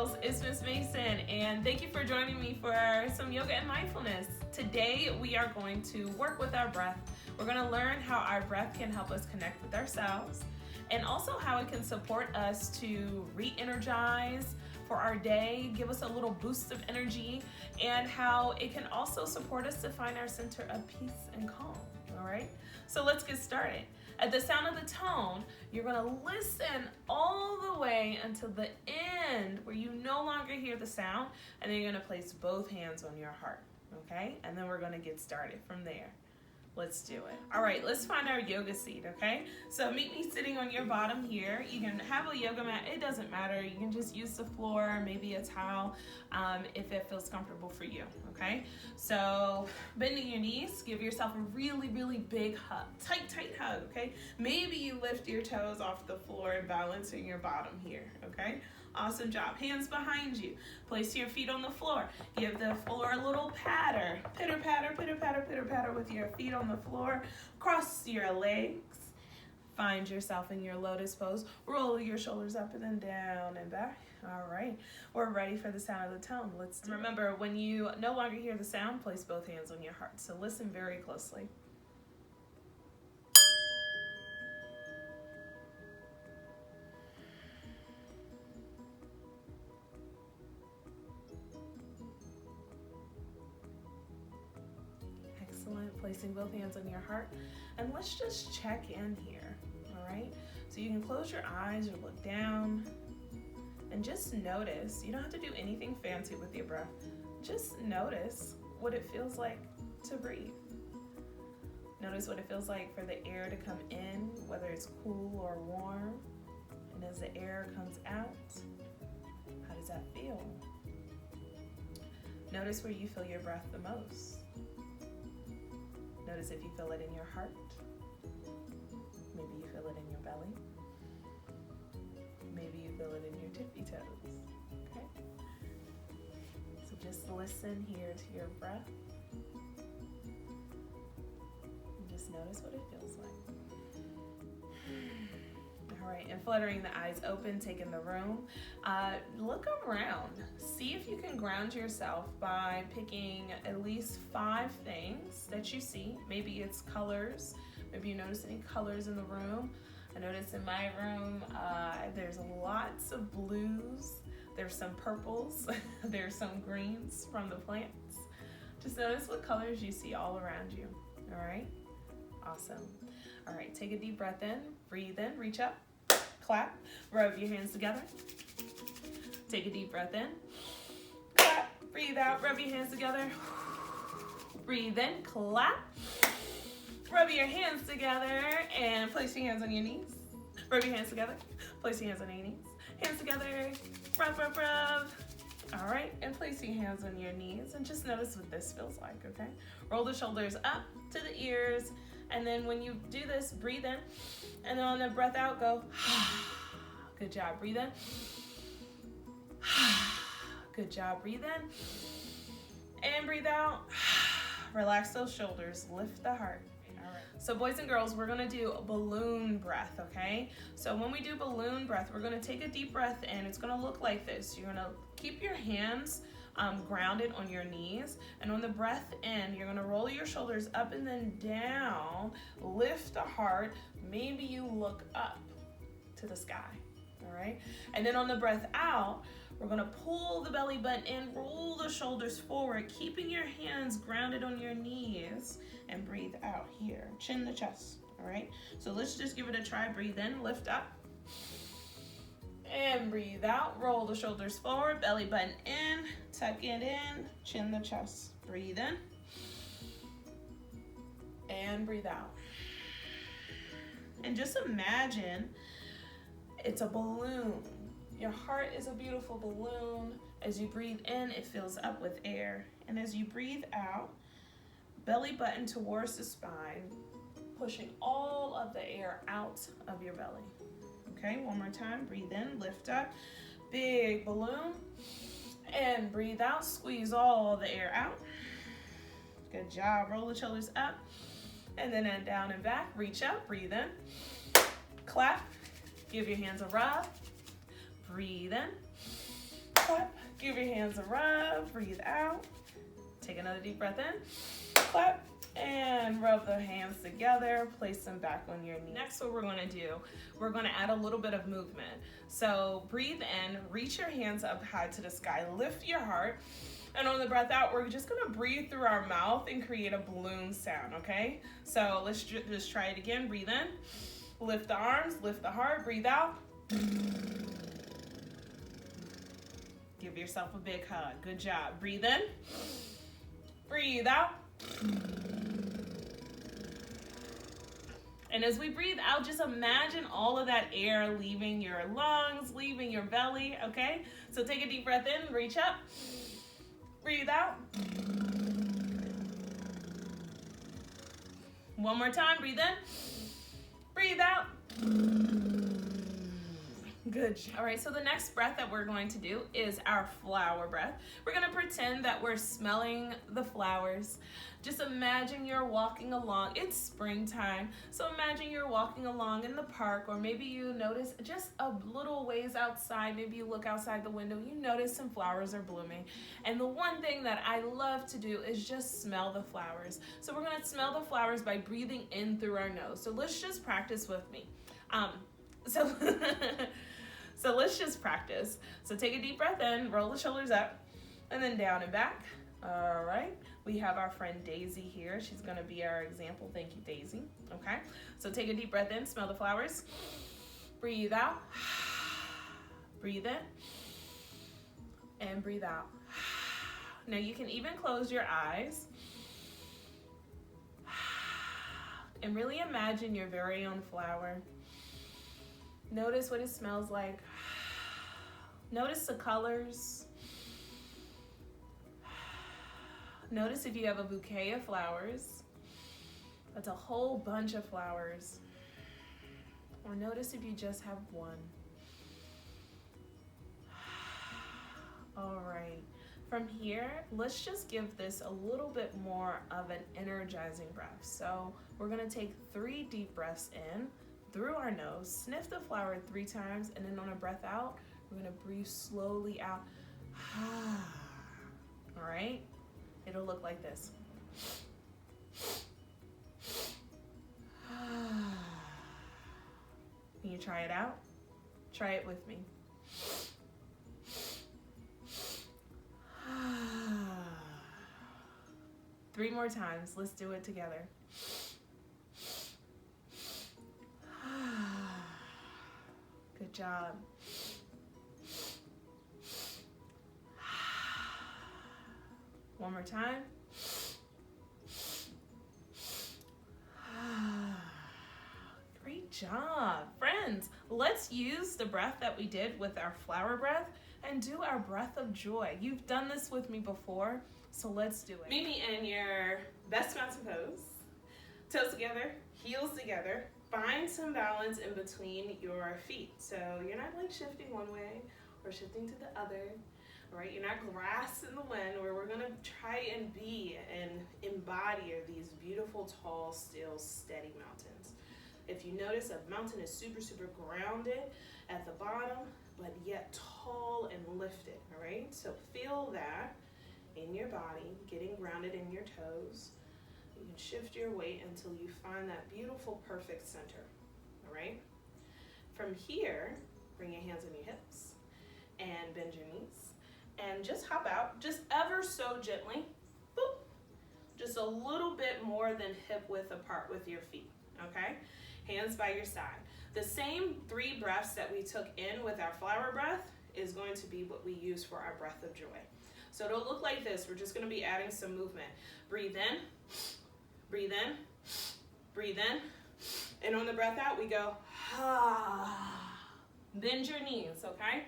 girls, it's Miss Mason, and thank you for joining me for some yoga and mindfulness. Today we are going to work with our breath. We're going to learn how our breath can help us connect with ourselves, and also how it can support us to re-energize for our day, give us a little boost of energy, and how it can also support us to find our center of peace and calm. All right, so let's get started. At the sound of the tone, you're going to listen all the way until the end where you no longer hear the sound, and then you're going to place both hands on your heart, okay? And then we're going to get started from there. Let's do it. All right, let's find our yoga seat, okay? So meet me sitting on your bottom here. You can have a yoga mat. It doesn't matter. You can just use the floor, maybe a towel, if it feels comfortable for you, okay? So bending your knees, give yourself a really, really big hug, tight hug, okay? Maybe you lift your toes off the floor and balancing your bottom here, okay? Awesome job. Hands behind you. Place your feet on the floor. Give the floor a little patter. Pitter patter, pitter patter, pitter patter with your feet on the floor. Cross your legs. Find yourself in your lotus pose. Roll your shoulders up and then down and back. All right. We're ready for the sound of the tone. Let's do it. Remember, when you no longer hear the sound, place both hands on your heart. So listen very closely. Excellent. Placing both hands on your heart. And let's just check in here, all right? So you can close your eyes or look down and just notice. You don't have to do anything fancy with your breath. Just notice what it feels like to breathe. Notice what it feels like for the air to come in, whether it's cool or warm. And as the air comes out, how does that feel? Notice where you feel your breath the most. Notice if you feel it in your heart. Maybe you feel it in your belly. Maybe you feel it in your tippy toes. Okay? So just listen here to your breath. And just notice what it feels like. All right, and fluttering the eyes open, taking the room. Look around. See if you can ground yourself by picking at least 5 things that you see. Maybe it's colors. Maybe you notice any colors in the room. I notice in my room, there's lots of blues. There's some purples. There's some greens from the plants. Just notice what colors you see all around you. All right? Awesome. All right, take a deep breath in. Breathe in, reach up. Clap, rub your hands together. Take a deep breath in. Clap, breathe out, rub your hands together. Breathe in, clap. Rub your hands together and place your hands on your knees. Rub your hands together, place your hands on your knees. Hands together, rub, rub, rub. All right, and place your hands on your knees and just notice what this feels like, okay? Roll the shoulders up to the ears. And then when you do this, breathe in. And then on the breath out, go. Good job. Breathe in. Good job. Breathe in. And breathe out. Relax those shoulders. Lift the heart. All right. So boys and girls, we're going to do balloon breath, okay? So when we do balloon breath, we're going to take a deep breath in. It's going to look like this. You're going to keep your hands grounded on your knees, and on the breath in, you're going to roll your shoulders up and then down, lift the heart, maybe you look up to the sky, all right? And then on the breath out, we're going to pull the belly button in, roll the shoulders forward, keeping your hands grounded on your knees, and breathe out here, chin to chest, all right? So let's just give it a try. Breathe in, lift up. And breathe out, roll the shoulders forward, belly button in, tuck it in, chin the chest. Breathe in, and breathe out. And just imagine it's a balloon. Your heart is a beautiful balloon. As you breathe in, it fills up with air. And as you breathe out, belly button towards the spine, pushing all of the air out of your belly. Okay, one more time. Breathe in, lift up, big balloon, and breathe out. Squeeze all the air out. Good job. Roll the shoulders up, and then down and back. Reach up, breathe in, clap, give your hands a rub, breathe in, clap. Give your hands a rub, breathe out. Take another deep breath in, clap, and rub the hands together, place them back on your knee. Next, what we're gonna do, we're gonna add a little bit of movement. So breathe in, reach your hands up high to the sky, lift your heart, and on the breath out, we're just gonna breathe through our mouth and create a balloon sound, okay? So let's just try it again. Breathe in, lift the arms, lift the heart, breathe out. Give yourself a big hug. Good job. Breathe in, breathe out. And as we breathe out, just imagine all of that air leaving your lungs, leaving your belly, okay? So take a deep breath in, reach up, breathe out. One more time, breathe in, breathe out. Good. All right, so the next breath that we're going to do is our flower breath. We're gonna pretend that we're smelling the flowers. Just imagine you're walking along. It's springtime, so imagine you're walking along in the park, or maybe you notice just a little ways outside, maybe you look outside the window, you notice some flowers are blooming. And the one thing that I love to do is just smell the flowers. So we're gonna smell the flowers by breathing in through our nose. So let's just practice with me. So let's just practice. So take a deep breath in, roll the shoulders up, and then down and back. All right. We have our friend Daisy here. She's gonna be our example. Thank you, Daisy. Okay. So take a deep breath in, smell the flowers. Breathe out. Breathe in. And breathe out. Now you can even close your eyes. And really imagine your very own flower. Notice what it smells like. Notice the colors. Notice if you have a bouquet of flowers. That's a whole bunch of flowers. Or notice if you just have one. All right. From here, let's just give this a little bit more of an energizing breath. So we're gonna take 3 deep breaths in through our nose, sniff the flower 3 times, and then on a breath out, we're gonna breathe slowly out. All right? It'll look like this. Can you try it out? Try it with me. 3 more times. Let's do it together. Good job. One more time. Great job. Friends, let's use the breath that we did with our flower breath and do our breath of joy. You've done this with me before, so let's do it. Meet me in your best mountain pose. Toes together, heels together. Find some balance in between your feet. So you're not like shifting one way or shifting to the other. All right, you're not grass in the wind, where we're gonna try and be and embody these beautiful, tall, still, steady mountains. If you notice, a mountain is super, super grounded at the bottom, but yet tall and lifted, all right? So feel that in your body, getting grounded in your toes. You can shift your weight until you find that beautiful, perfect center, all right? From here, bring your hands on your hips and bend your knees. And just hop out, just ever so gently, boop, just a little bit more than hip width apart with your feet, okay? Hands by your side. The same 3 breaths that we took in with our flower breath is going to be what we use for our breath of joy. So it'll look like this. We're just gonna be adding some movement. Breathe in, breathe in, breathe in. And on the breath out, we go, bend your knees, okay?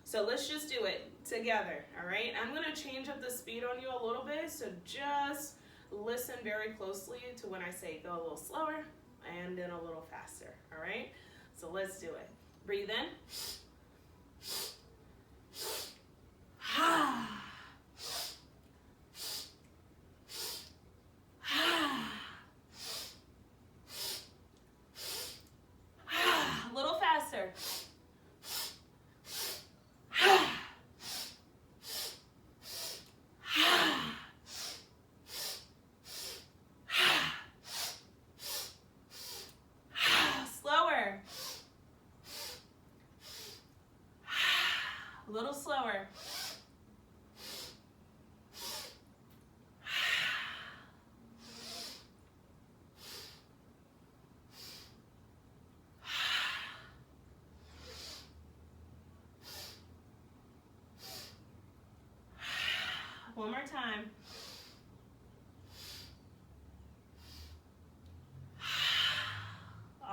So let's just do it together, all right? I'm gonna change up the speed on you a little bit, so just listen very closely to when I say go a little slower and then a little faster, all right? So let's do it. Breathe in. A little faster. A little slower. One more time.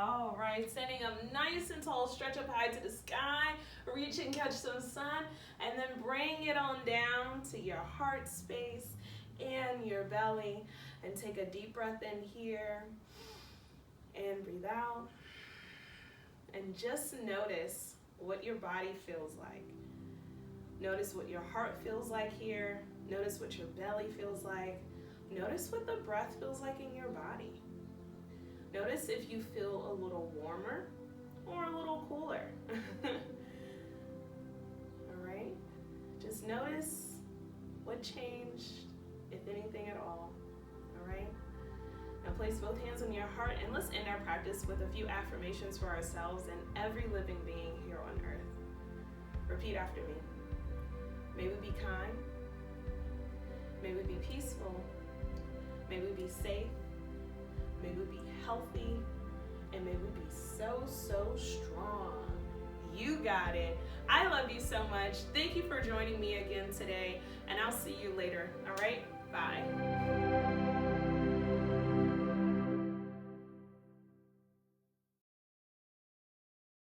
All right, standing up nice and tall, stretch up high to the sky, reach and catch some sun, and then bring it on down to your heart space and your belly. And take a deep breath in here and breathe out. And just notice what your body feels like. Notice what your heart feels like here. Notice what your belly feels like. Notice what the breath feels like in your body. Notice if you feel a little warmer or a little cooler. All right? Just notice what changed, if anything at all. All right? Now place both hands on your heart and let's end our practice with a few affirmations for ourselves and every living being here on earth. Repeat after me. May we be kind. May we be peaceful. May we be safe. May we be healthy. And may we be so, so strong. You got it. I love you so much. Thank you for joining me again today. And I'll see you later. All right? Bye.